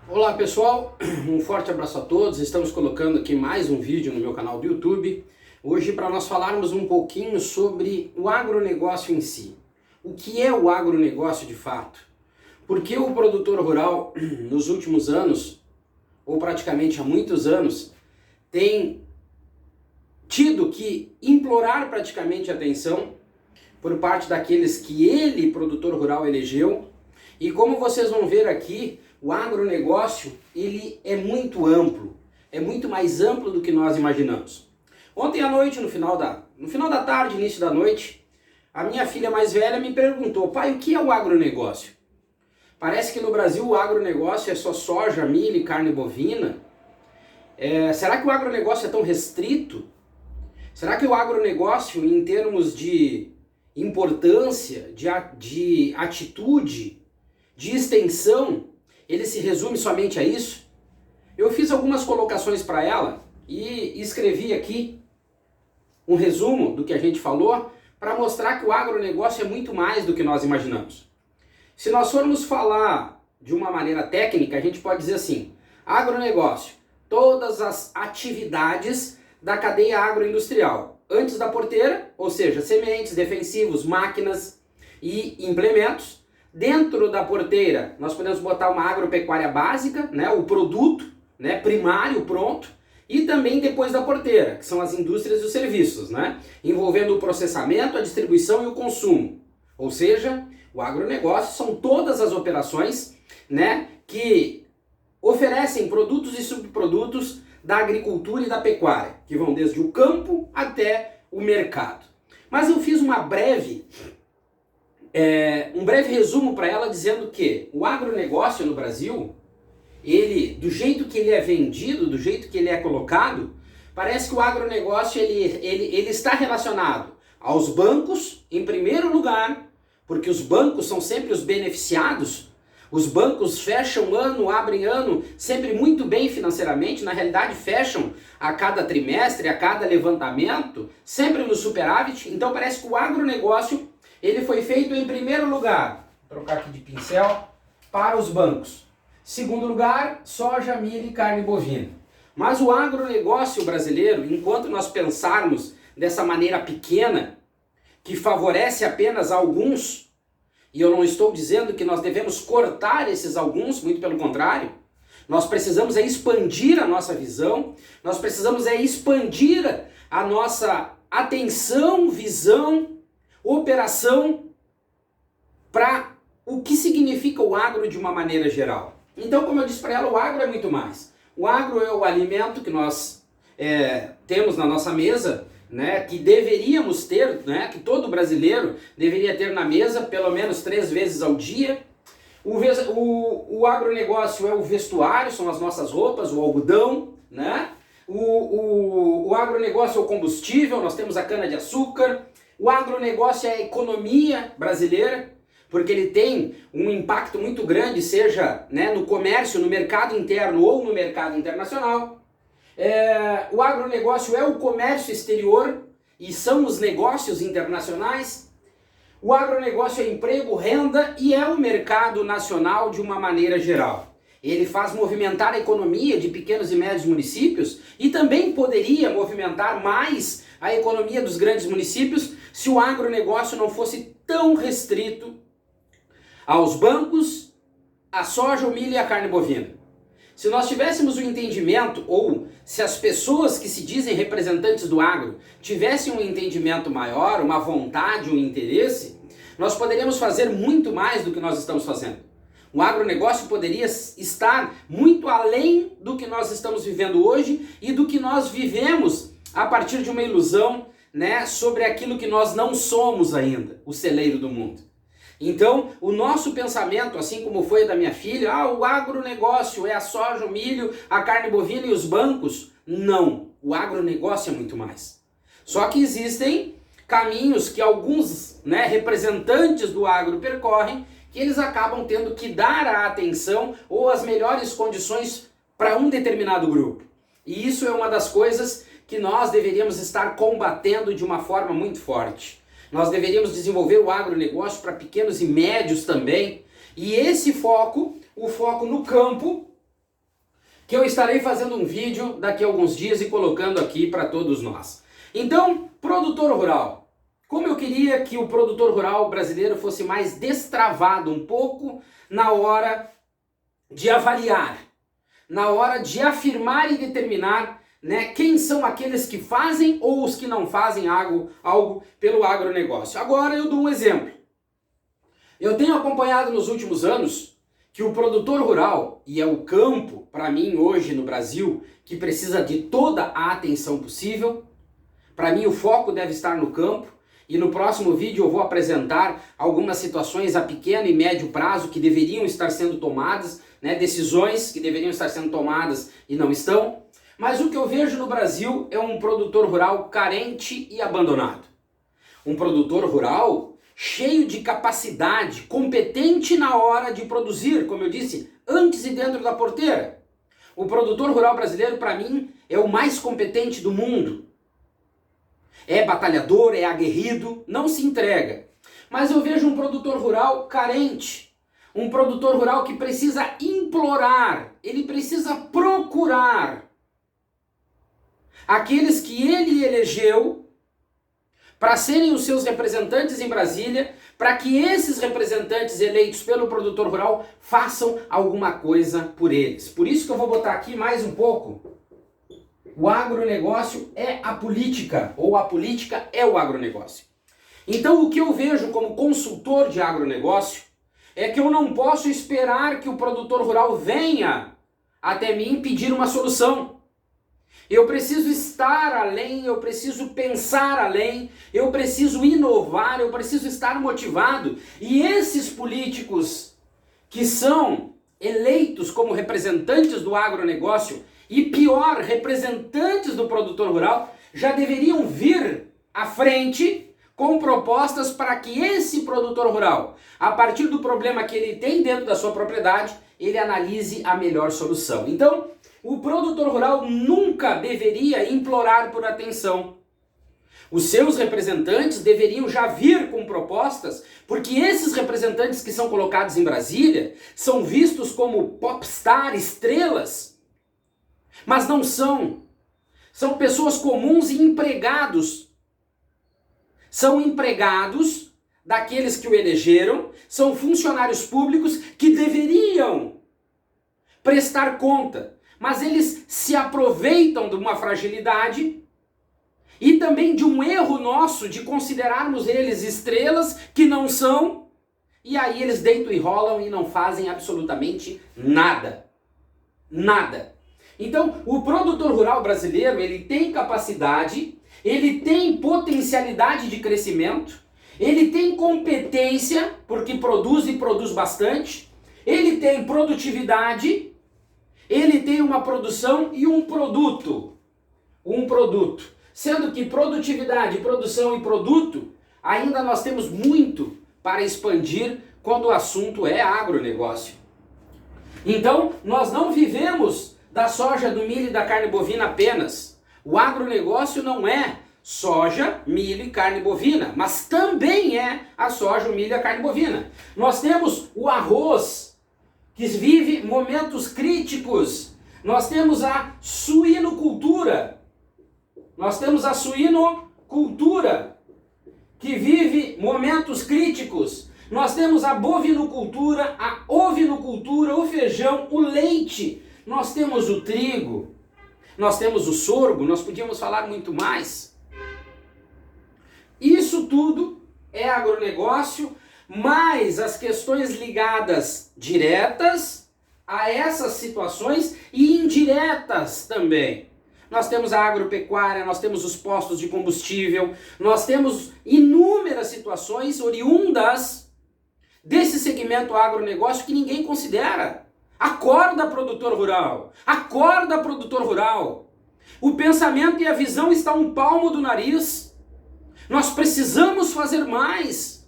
Olá pessoal, um forte abraço a todos. Estamos colocando aqui mais um vídeo no meu canal do YouTube. Hoje para nós falarmos um pouquinho sobre o agronegócio em si. O que é o agronegócio de fato? Por que o produtor rural nos últimos anos, ou praticamente há muitos anos, tem tido que implorar praticamente atenção por parte daqueles que ele, produtor rural, elegeu. E como vocês vão ver aqui, o agronegócio ele é muito amplo, é muito mais amplo do que nós imaginamos. Ontem à noite, no final da tarde, início da noite, a minha filha mais velha me perguntou: pai, o que é o agronegócio? Parece que no Brasil o agronegócio é só soja, milho e carne bovina. Será que o agronegócio é tão restrito? Será que o agronegócio, em termos de importância, de atitude, de extensão, ele se resume somente a isso? Eu fiz algumas colocações para ela e escrevi aqui um resumo do que a gente falou para mostrar que o agronegócio é muito mais do que nós imaginamos. Se nós formos falar de uma maneira técnica, a gente pode dizer assim: agronegócio, todas as atividades da cadeia agroindustrial, antes da porteira, ou seja, sementes, defensivos, máquinas e implementos. Dentro da porteira, nós podemos botar uma agropecuária básica, né, o produto, né, primário pronto, e também depois da porteira, que são as indústrias e os serviços, né, envolvendo o processamento, a distribuição e o consumo. Ou seja, o agronegócio são todas as operações, né, que oferecem produtos e subprodutos da agricultura e da pecuária, que vão desde o campo até o mercado. Mas eu fiz um breve resumo para ela, dizendo que o agronegócio no Brasil, ele, do jeito que ele é vendido, do jeito que ele é colocado, parece que o agronegócio ele está relacionado aos bancos, em primeiro lugar, porque os bancos são sempre os beneficiados. Os bancos fecham ano, abrem ano, sempre muito bem financeiramente, na realidade fecham a cada trimestre, a cada levantamento, sempre no superávit. Então parece que o agronegócio ele foi feito em primeiro lugar, vou trocar aqui de pincel, para os bancos. Segundo lugar, soja, milho e carne bovina. Mas o agronegócio brasileiro, enquanto nós pensarmos dessa maneira pequena, que favorece apenas alguns, e eu não estou dizendo que nós devemos cortar esses alguns, muito pelo contrário, nós precisamos expandir a nossa visão, nós precisamos expandir a nossa atenção, visão, operação para o que significa o agro de uma maneira geral. Então, como eu disse para ela, o agro é muito mais. O agro é o alimento que nós temos na nossa mesa, né, que deveríamos ter, né, que todo brasileiro deveria ter na mesa pelo menos 3 vezes ao dia. O agronegócio é o vestuário, são as nossas roupas, o algodão, né? O agronegócio é o combustível, nós temos a cana-de-açúcar. O agronegócio é a economia brasileira, porque ele tem um impacto muito grande, seja, né, no comércio, no mercado interno ou no mercado internacional. O agronegócio é o comércio exterior e são os negócios internacionais. O agronegócio é emprego, renda e é o mercado nacional de uma maneira geral. Ele faz movimentar a economia de pequenos e médios municípios e também poderia movimentar mais a economia dos grandes municípios se o agronegócio não fosse tão restrito aos bancos, a soja, o milho e a carne bovina. Se nós tivéssemos o entendimento, ou se as pessoas que se dizem representantes do agro tivessem um entendimento maior, uma vontade, um interesse, nós poderíamos fazer muito mais do que nós estamos fazendo. O agronegócio poderia estar muito além do que nós estamos vivendo hoje e do que nós vivemos a partir de uma ilusão, né, sobre aquilo que nós não somos ainda, o celeiro do mundo. Então, o nosso pensamento, assim como foi da minha filha, o agronegócio é a soja, o milho, a carne bovina e os bancos. Não, o agronegócio é muito mais. Só que existem caminhos que alguns, né, representantes do agro percorrem, que eles acabam tendo que dar a atenção ou as melhores condições para um determinado grupo. E isso é uma das coisas que nós deveríamos estar combatendo de uma forma muito forte. Nós deveríamos desenvolver o agronegócio para pequenos e médios também. E esse foco, o foco no campo, que eu estarei fazendo um vídeo daqui a alguns dias e colocando aqui para todos nós. Então, produtor rural. Como eu queria que o produtor rural brasileiro fosse mais destravado um pouco na hora de avaliar, na hora de afirmar e determinar, né, quem são aqueles que fazem ou os que não fazem algo pelo agronegócio. Agora eu dou um exemplo. Eu tenho acompanhado nos últimos anos que o produtor rural, e é o campo, para mim hoje no Brasil, que precisa de toda a atenção possível. Para mim o foco deve estar no campo, e no próximo vídeo eu vou apresentar algumas situações a pequeno e médio prazo que deveriam estar sendo tomadas, né, decisões que deveriam estar sendo tomadas e não estão. Mas o que eu vejo no Brasil é um produtor rural carente e abandonado. Um produtor rural cheio de capacidade, competente na hora de produzir, como eu disse, antes e dentro da porteira. O produtor rural brasileiro, para mim, é o mais competente do mundo. É batalhador, é aguerrido, não se entrega. Mas eu vejo um produtor rural carente, um produtor rural que precisa implorar, ele precisa procurar aqueles que ele elegeu para serem os seus representantes em Brasília, para que esses representantes eleitos pelo produtor rural façam alguma coisa por eles. Por isso que eu vou botar aqui mais um pouco. O agronegócio é a política, ou a política é o agronegócio. Então o que eu vejo como consultor de agronegócio é que eu não posso esperar que o produtor rural venha até mim pedir uma solução. Eu preciso estar além, eu preciso pensar além, eu preciso inovar, eu preciso estar motivado. E esses políticos que são eleitos como representantes do agronegócio e pior, representantes do produtor rural, já deveriam vir à frente com propostas para que esse produtor rural, a partir do problema que ele tem dentro da sua propriedade, ele analise a melhor solução. Então, o produtor rural nunca deveria implorar por atenção. Os seus representantes deveriam já vir com propostas, porque esses representantes que são colocados em Brasília são vistos como popstar, estrelas, mas não são. São pessoas comuns e empregados. São empregados daqueles que o elegeram, são funcionários públicos que deveriam prestar conta. Mas eles se aproveitam de uma fragilidade e também de um erro nosso de considerarmos eles estrelas que não são, e aí eles deitam e rolam e não fazem absolutamente nada. Nada. Então, o produtor rural brasileiro, ele tem capacidade, ele tem potencialidade de crescimento, ele tem competência, porque produz e produz bastante, ele tem produtividade, ele tem uma produção e um produto. Sendo que produtividade, produção e produto, ainda nós temos muito para expandir quando o assunto é agronegócio. Então, nós não vivemos da soja, do milho e da carne bovina apenas. O agronegócio não é soja, milho e carne bovina, mas também é a soja, o milho e a carne bovina. Nós temos o arroz, que vive momentos críticos. Nós temos a suinocultura. Que vive momentos críticos. Nós temos a bovinocultura, a ovinocultura, o feijão, o leite. Nós temos o trigo. Nós temos o sorgo. Nós podíamos falar muito mais. Isso tudo é agronegócio, mais as questões ligadas diretas a essas situações e indiretas também. Nós temos a agropecuária, nós temos os postos de combustível, nós temos inúmeras situações oriundas desse segmento agronegócio que ninguém considera. Acorda, produtor rural! Acorda, produtor rural! O pensamento e a visão estão a um palmo do nariz. Nós precisamos fazer mais.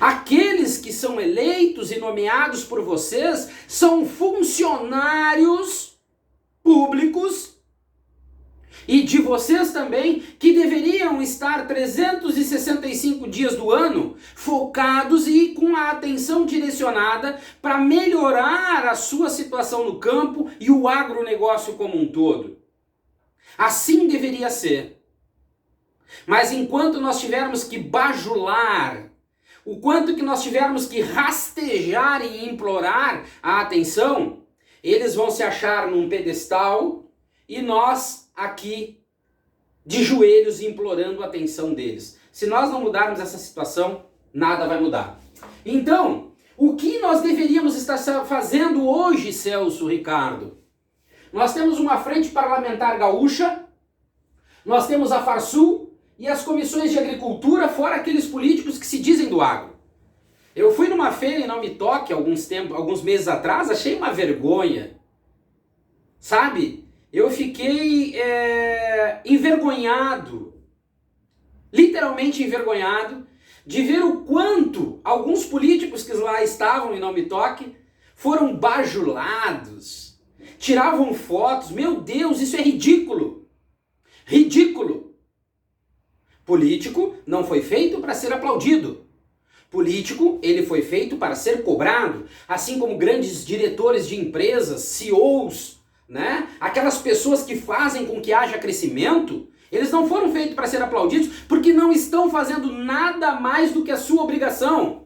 Aqueles que são eleitos e nomeados por vocês são funcionários públicos e de vocês também, que deveriam estar 365 dias do ano focados e com a atenção direcionada para melhorar a sua situação no campo e o agronegócio como um todo. Assim deveria ser. Mas enquanto nós tivermos que bajular, o quanto que nós tivermos que rastejar e implorar a atenção, eles vão se achar num pedestal e nós aqui de joelhos implorando a atenção deles. Se nós não mudarmos essa situação, nada vai mudar. Então, o que nós deveríamos estar fazendo hoje, Celso, Ricardo? Nós temos uma frente parlamentar gaúcha, nós temos a Farsul e as comissões de agricultura, fora aqueles políticos que se dizem do agro. Eu fui numa feira em Não Me Toque alguns meses atrás, achei uma vergonha. Sabe? Eu fiquei envergonhado, literalmente envergonhado, de ver o quanto alguns políticos que lá estavam em Não Me Toque foram bajulados, tiravam fotos. Meu Deus, isso é ridículo. Ridículo. Político não foi feito para ser aplaudido. Político, ele foi feito para ser cobrado, assim como grandes diretores de empresas, CEOs, né? Aquelas pessoas que fazem com que haja crescimento, eles não foram feitos para ser aplaudidos porque não estão fazendo nada mais do que a sua obrigação.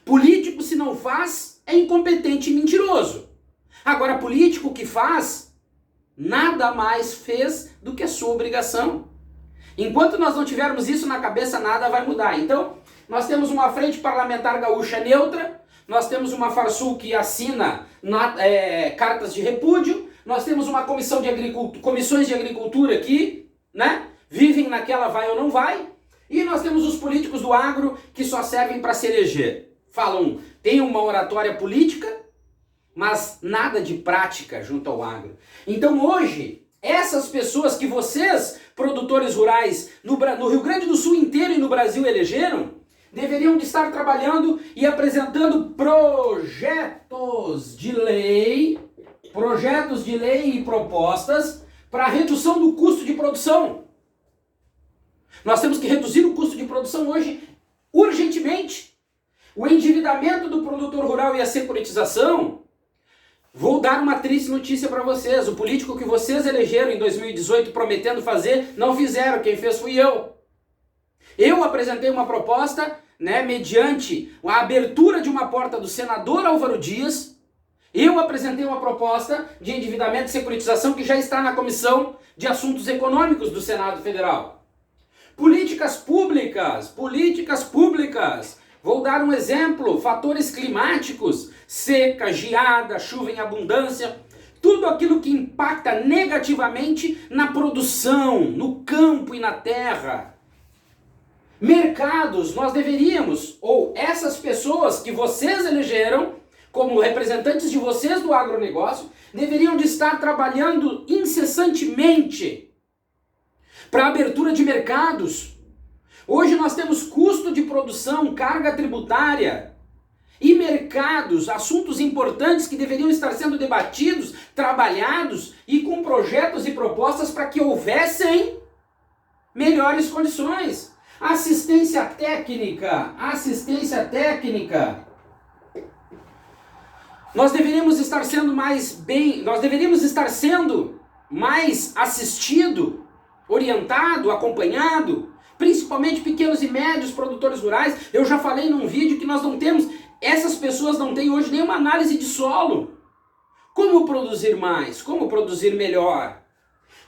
Político, se não faz, é incompetente e mentiroso. Agora, político que faz, nada mais fez do que a sua obrigação. Enquanto nós não tivermos isso na cabeça, nada vai mudar. Então, nós temos uma frente parlamentar gaúcha neutra, nós temos uma Farsul que assina cartas de repúdio, nós temos uma comissões de agricultura que, né, vivem naquela vai ou não vai, e nós temos os políticos do agro que só servem para se eleger. Falam, tem uma oratória política, mas nada de prática junto ao agro. Então hoje, essas pessoas que vocês, produtores rurais, no Rio Grande do Sul inteiro e no Brasil elegeram, deveriam de estar trabalhando e apresentando projetos de lei e propostas para a redução do custo de produção. Nós temos que reduzir o custo de produção hoje urgentemente. O endividamento do produtor rural e a securitização. Vou dar uma triste notícia para vocês. O político que vocês elegeram em 2018 prometendo fazer, não fizeram. Quem fez fui eu. Eu apresentei uma proposta, né, mediante a abertura de uma porta do senador Álvaro Dias. Eu apresentei uma proposta de endividamento e securitização que já está na Comissão de Assuntos Econômicos do Senado Federal. Políticas públicas. Vou dar um exemplo, fatores climáticos, seca, geada, chuva em abundância, tudo aquilo que impacta negativamente na produção, no campo e na terra. Mercados, nós deveríamos, ou essas pessoas que vocês elegeram, como representantes de vocês do agronegócio, deveriam de estar trabalhando incessantemente para a abertura de mercados. Hoje nós temos custo de produção, carga tributária e mercados, assuntos importantes que deveriam estar sendo debatidos, trabalhados e com projetos e propostas para que houvessem melhores condições. Assistência técnica. Nós deveríamos estar sendo mais assistido, orientado, acompanhado, principalmente pequenos e médios produtores rurais. Eu já falei num vídeo que nós não temos, essas pessoas não têm hoje nenhuma análise de solo. Como produzir mais? Como produzir melhor?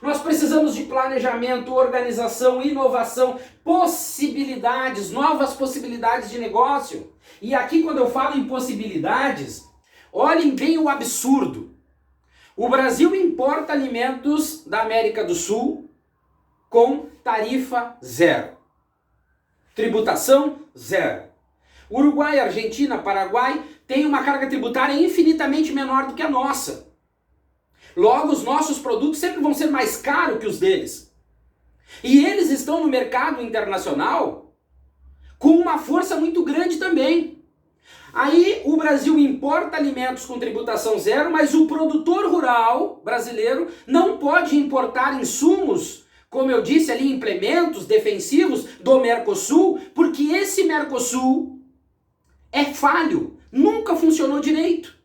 Nós precisamos de planejamento, organização, inovação, possibilidades, novas possibilidades de negócio. E aqui quando eu falo em possibilidades, olhem bem o absurdo. O Brasil importa alimentos da América do Sul com tarifa zero. Tributação zero. Uruguai, Argentina, Paraguai têm uma carga tributária infinitamente menor do que a nossa. Logo, os nossos produtos sempre vão ser mais caros que os deles. E eles estão no mercado internacional com uma força muito grande também. Aí o Brasil importa alimentos com tributação zero, mas o produtor rural brasileiro não pode importar insumos, como eu disse ali, implementos defensivos do Mercosul, porque esse Mercosul é falho, nunca funcionou direito.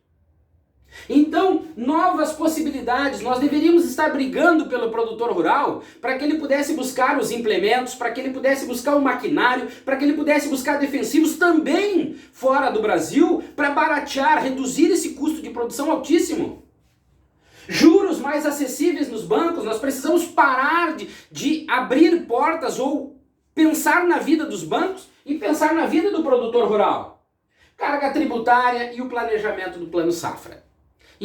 Então, novas possibilidades, nós deveríamos estar brigando pelo produtor rural para que ele pudesse buscar os implementos, para que ele pudesse buscar o maquinário, para que ele pudesse buscar defensivos também fora do Brasil, para baratear, reduzir esse custo de produção altíssimo. Juros mais acessíveis nos bancos, nós precisamos parar de abrir portas ou pensar na vida dos bancos e pensar na vida do produtor rural. Carga tributária e o planejamento do Plano Safra.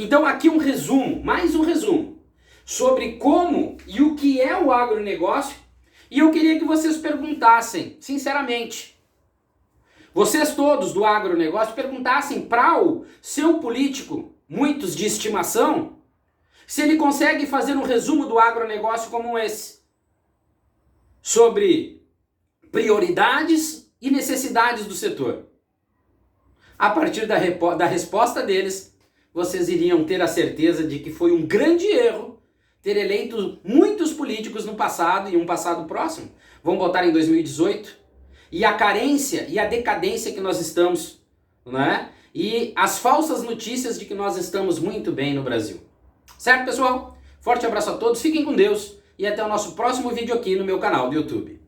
Então aqui um resumo, mais um resumo, sobre como e o que é o agronegócio, e eu queria que vocês perguntassem, sinceramente, vocês todos do agronegócio perguntassem para o seu político, muitos de estimação, se ele consegue fazer um resumo do agronegócio como esse, sobre prioridades e necessidades do setor. A partir da resposta deles, vocês iriam ter a certeza de que foi um grande erro ter eleito muitos políticos no passado e um passado próximo. Vamos botar em 2018. E a carência e a decadência que nós estamos, né? E as falsas notícias de que nós estamos muito bem no Brasil. Certo, pessoal? Forte abraço a todos, fiquem com Deus e até o nosso próximo vídeo aqui no meu canal do YouTube.